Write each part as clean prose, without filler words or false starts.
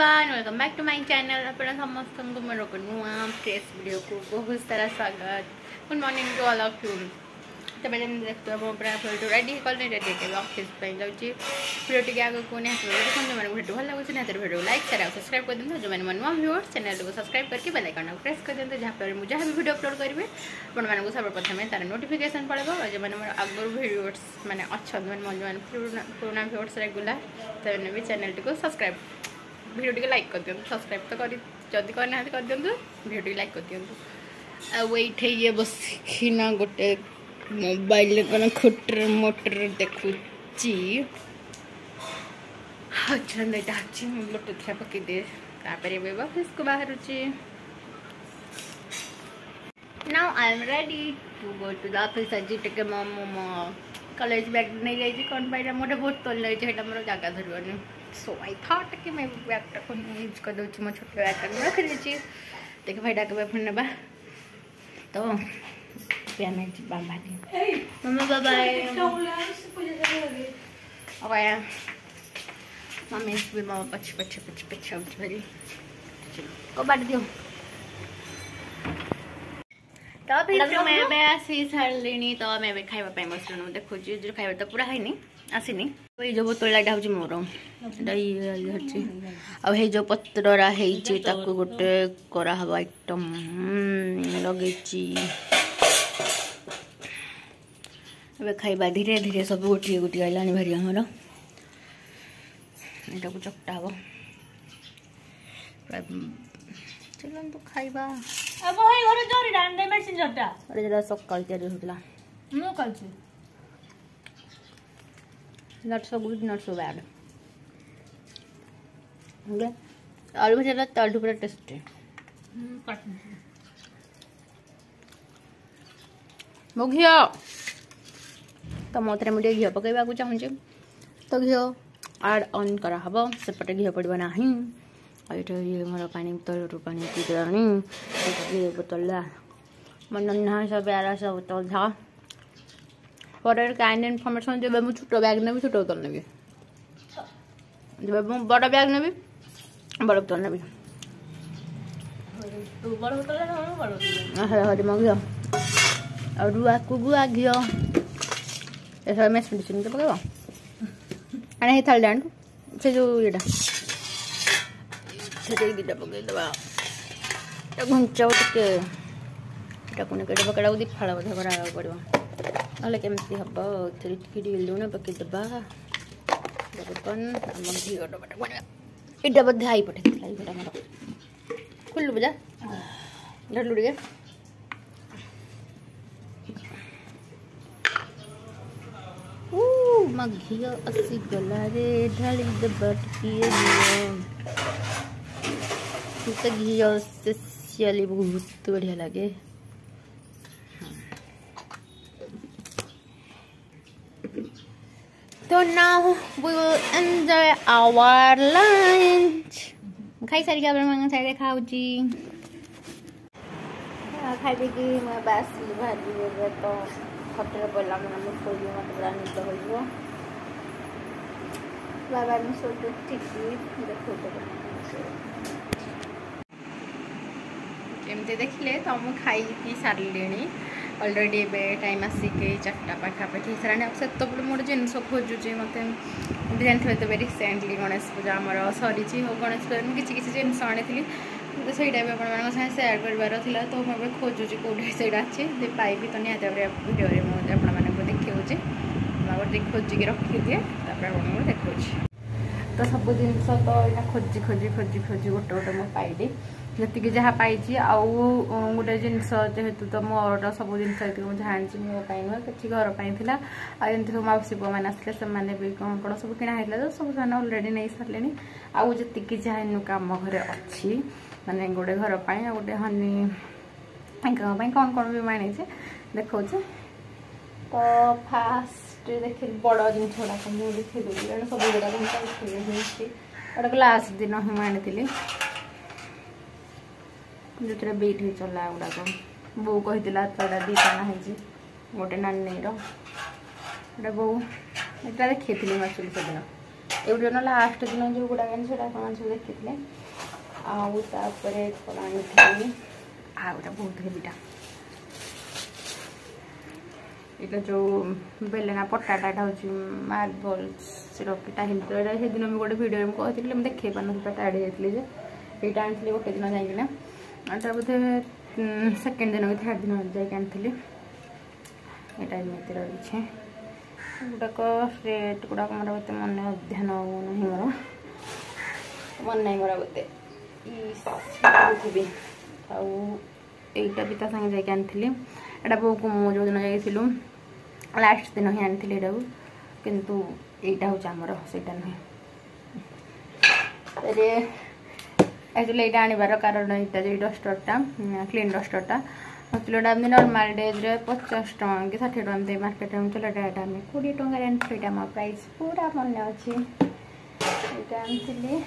Everyone welcome back to my channel अपन समस्त को मोर नुआ फ्रेश वीडियो को बहुत सारा स्वागत। Good morning to all of you. तो मैंने देखते हैं पूरा फोटो रेडी कल रेडी के ऑफिस पे जाऊँगी वीडियो टी आगे को देखो जो मैंने वीडियो भल लगे ना वीडियो लाइक शेयर और सब्सक्राइब कर दिखाँ। जो मैंने नुआ व्यूअर्स चैनल को सब्सक्राइब करके बेल आइकन को प्रेस कर दिखाँ जहाँ पर मुझे जहाँ भी वीडियो अपलोड करेंगे आपको सर्वप्रथम तार नोटिफिकेशन पड़ेगा। और जो मैंने आगुरी व्यूअर्स मैंने अच्छा मैंने पुराना व्यूअर्स रेगुलर तो मैंने भी चैनल टी को सब्सक्राइब वीडियो टी लाइक कर दिखाँ। सब्सक्राइब तो जदि करना कर दिखाँ वीडियो टी लाइक कर दिखाँ। ये ये बसिना गोटे मोबाइल कौन खोटर मोटर देखुची अच्छा ब्लूटूथ पकई दे ऑफिस को बाहर। Now I am ready to go to the office. आज टे मो कॉलेज बैग नहीं जाइए कौन पाई मोटे बोतल नहीं मोर जगह धरवानी सो आई थॉट कि मैं बैगटा को यूज कर दूँ मो छोटे बैगटा रखी देती देख भाई डाक पुणी ना तो मम्मी बाय मम्मी भी मामा पछ पछ पछ पछ भरी को बाट दियो तो फिर मैं आसी सारे तो मैं भी खाइबा बसलु देखु जो खाइबा तो पूरा है आसीनी ये जो बोतलटा हूँ मोर ये जो पत्ररा है गोटे कराब आइटम लगे खाइबा धीरे धीरे सब गोटे गोटे आइला भारी आमर यहाँ को चकटा हम चलते खाइबा सकाल या not so good not so bad आलू भजा तल पूरा टेस्टी मो घी तो मत मुझे घी पकड़ा चाहूँगी तो घी आड ऑन कराहब सेपटे घी पड़ो ना ये मोर पानी बोतल पानी पी बोतल मोर नन्हा सब प्यारा सा बोतल था फॉर काइंड इनफॉरमेशन जब मुझे छोट बैग नेबी छोट बोतल नेबी जब बड़ बैग नेबी बड़ बोतल नेबी हरे मो घी और रुआ को गुआ घी ये मेस मेडिसिन के पकड़ आने ही थाल डांड से जो ये दीटा पकईदे घुंचा टे पकड़ा दी फाड़ बोधे करा पड़ो ना केमती हम लुण पकईदे घी इटा बोधे आई पठे मोर खुल्लु बुझा ढलु टे घी आसी गला रे ढाली देबा तो घी स्पेशली बहुत बढ़िया लगे। तो now we will enjoy our lunch खाई सारी सारे खाऊची खाई कि मैं बासी भाजी तो खटे पड़ा मैंने खोल मत पूरा निद हो बाबा सोच ठीक देखो एमती देखिले तो मुझे खाई पी सारे अलरेडी ए टाइम आसिक 4टा पाखापाखि सारा से मोर जिनस खोजुचे मत जानते तो रिसेंटली गणेश पूजा आमर सरी गणेश पूजा किसी किसी जिनस आनी तो सहीटा भी आप सेयार करार था तो मुझे खोजुची कौटे से अच्छे पाइबी तो निहत भिडियो मुझे आपको देखा खोजिकी रखी दिए आपको देखा तो सब जिन तो यहाँ खोजी खोजी खोजी खोजी गोटे गोटे मुझे पाइली जी जहाँ पाई आउ गोटे जिनस जेहेतु तो मोर सब जिन मुझे आनी मोपाई नुह कि घर पाई आमती सब मौसी पुआ मैंने आसते से भी कौन कौन सब किणाई तो सब से अलरेडी नहीं सारे आउ जी जहाँ इन कम घरे अच्छी माने गोटे घर पाई गोटे हनी कौन कौन भी मानी देखा तो फास्ट देख बड़ जिन गुड़ाक मुझे देखी देवी सब गुड़ा गोटे लास्ट दिन ही आनी जो बीट ही चला गुड़ाक बो कही तोड़ा दीटा ना गोटे नानी गोटे बो यहाँ देखी एक्चुअली से दिन एवढे ना लास्ट दिन जो गुड़ा से सब देखी आउे आनी आउटा बहुत हेवीटा ये जो बेलेना पट्टाटा हूँ मार्बल्स रखीटा से दिन मुझे गोटे भिडियो में कहती मुझे देखे पार ना टाइड जाती ये आनी गोटे दिन जाइना बोधे सेकेंड दिन कि थर्ड दिन जाकि आनी यहाँ एमती रही गुड़ाक रेट गुड़ाक मोर बते मन ध्यान नहीं मोर मन नहीं मोर बते आईटा भी संगे जाकि आनी एटा बो को मो जो दिन जाइलु लास्ट दिन ही आनी यहाँ किंतु यहीटा हूँ आमर से नुहे एक्चुअली यहाँ आनबार कारण यहाँ जो डस्टरटा क्लीन डस्टरटा चूल्हा नर्माल डेज 50 टଙ୍କା कि 60 टଙ୍କା मार्केट में चूल्हाटा आम 20 टଙ୍କା आनी मो प्राइस पूरा मन अच्छी यहाँ आनी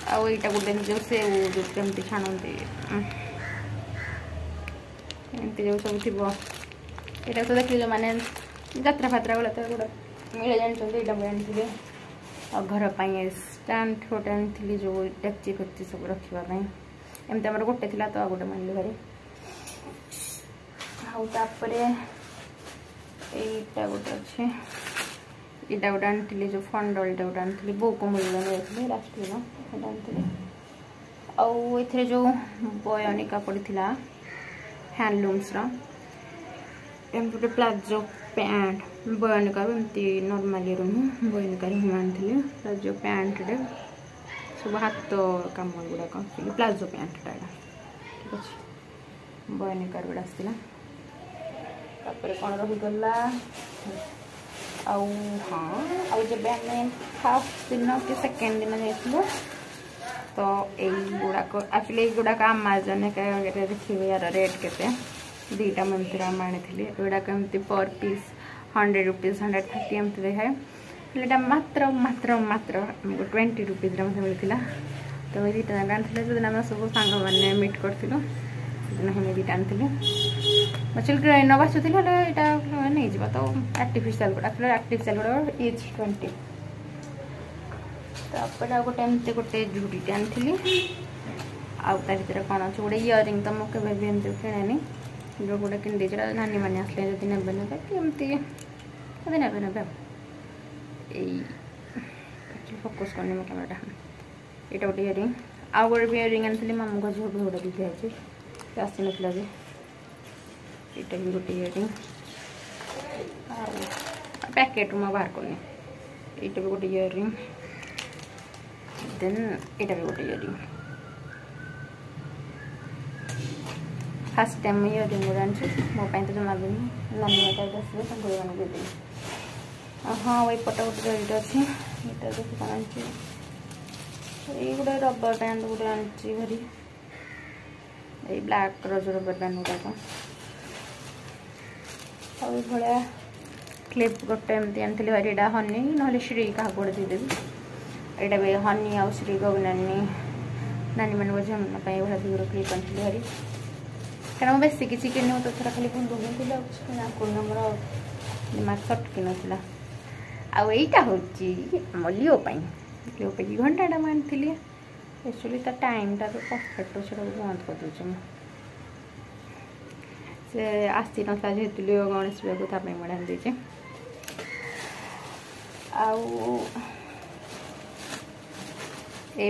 आईटा गोटे जो से जो कमी छाणती एमती जो सब थी यहाँ तो देखिए जो मैंने यात्रा फात्रा गला तो गोटे मिले जानते यहाँ आनी और घर स्टाण्ड गोटे आनी जो डेक्ची फेक्ची सब रखापी एमती आम गोटे थी तो गोटे मानली भारी आउे यहीटा गोटे अच्छे यहाँ गोटे आनी जो फंडलटा गोटे आनी बो को मिलने जाती लास्ट दिन आनी आउ जो बयनिका पड़ा हैंडलूम्स गोटे प्लाजो पैंट बयनिका एमती नर्माली नुह बयनिका ही आनी प्लाजो पैंट सब हाथ कम गुड़ाक प्लाजो पैंटा ठीक अच्छे बयनिकार गुड़ा आसला कौन रहीगला हाँ जब आम फास्ट दिन कि सेकेंड दिन जाइलु तो यही गुड़ाक एक्चुअली गुड़ाक आमाजन देखिए यार रेट के दीटा मंदिर आम आनी गुड़ाक एमती पर पीस 100 रुपीज 130 एमती देखाए हेल्ला मात्र मात्र मात्र 20 रुपीज मत मिलता तो मुझे दीटा जाक आनी जो दिन आम सब सांग मैंने मीट करूँ मुझे दीटा आनी एक्चुअली न बाछुली यहाँ नहीं जा तो आर्टिफिशियल गुड़ा आर्टिफिशियल गुड़ा इच 20 तापर आ गोटे एमती गोटे झुड़ीटे आनी आर भर कौन अच्छे गोटे इयरिंग तो मुझे भी एमती किणेनि जो गोटे किन नानी मैंने आसले जब ने कि एमती कभी ने फोकस करनी मो कैमेरा यहाँ गोटे इयरिंग आउ गोटे भी इयरिंग आनी मामू का झील भी गोटे दिखाई आसी ना जे यहाँ भी गोटे इयरिंग पैकेट मैं बाहर करनी यहाँ भी गोटे इयरिंग देन यहाँ भी गोटे इयरिंग फास्ट टाइम इयरिंग गोटे आनी मोपाई तो जमा भी नानी आसवे देदी हाँ वही पट गोटे रेट अच्छी यहाँ देखिए कौन आनी ये गोटे रबर बैंड गोटे आनी भारी ये ब्लैक जो रबर बैंड गुड़ाक भाया क्लिप गोटे एमती आनी भारी यहाँ हनी ना श्री क्या गोटे देदेवी यहाँ भी हनी आउ श्री गगनानी नानी मान झील भाया दूर क्लिप आनी भारी कारण बेस किसी कि तो थोड़ा खाली बुंदुन मोर दिमाग सटकी नाला आईटा हूँ आम लिओपाई घंटाटा आनी एक्चुअली तो टाइमटा तो परफेक्ट से बंद कर दूचे से आसी ना जेहतु लिओ गणेश पूजा को मैं देचे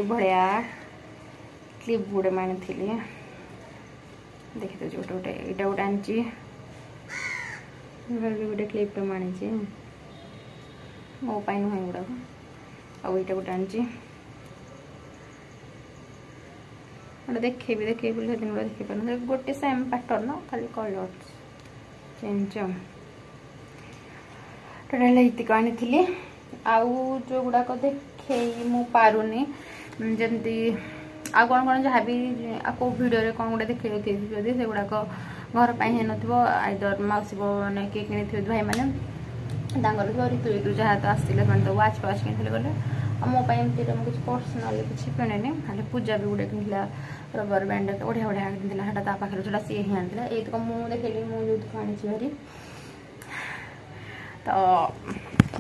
भाया क्लिप गुड़े आनी देखी तो गोटे गोटे यहाँ गोटे आनी गोटे क्लिप आनी मोपाई नुहे गुड़ाक आईटा गोटे आनी देखे बोले दिन गुड़ा देख पार गोटे सेम पैटर्न खाली कलर चेंज टोटाल ये आनी आउ जो गुड़ाक देखे मु पारुनी जमती आ कौन कौन जहाँ भी कौ भिडियो कौन गोटे देखे जदि से गुड़ाक घर पर न आइदर मौसी मैंने किए कि भाई मैंने ऋतु ऋतु जहाँ तो आसते तो वाच फाच कि गले मोपाई एमती किसी पर्सनाल किसी किणेनि खाली पूजा भी गोटे कि रबर बैंड बढ़िया बढ़िया आनी पाखे जोड़ा सी ही आनी ये तो मुझे देखिए मुझे आनी भारी तो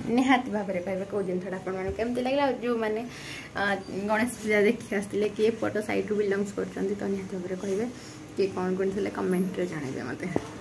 निहाती भाव में कहे कौ जिनसा आपमती लगे जो मैंने गणेश पूजा देखी आसते किए पट साइड बिलंगस कर तो निहाती भाव में कहे कि कौन कौन थे कमेंट रे जानवे मत।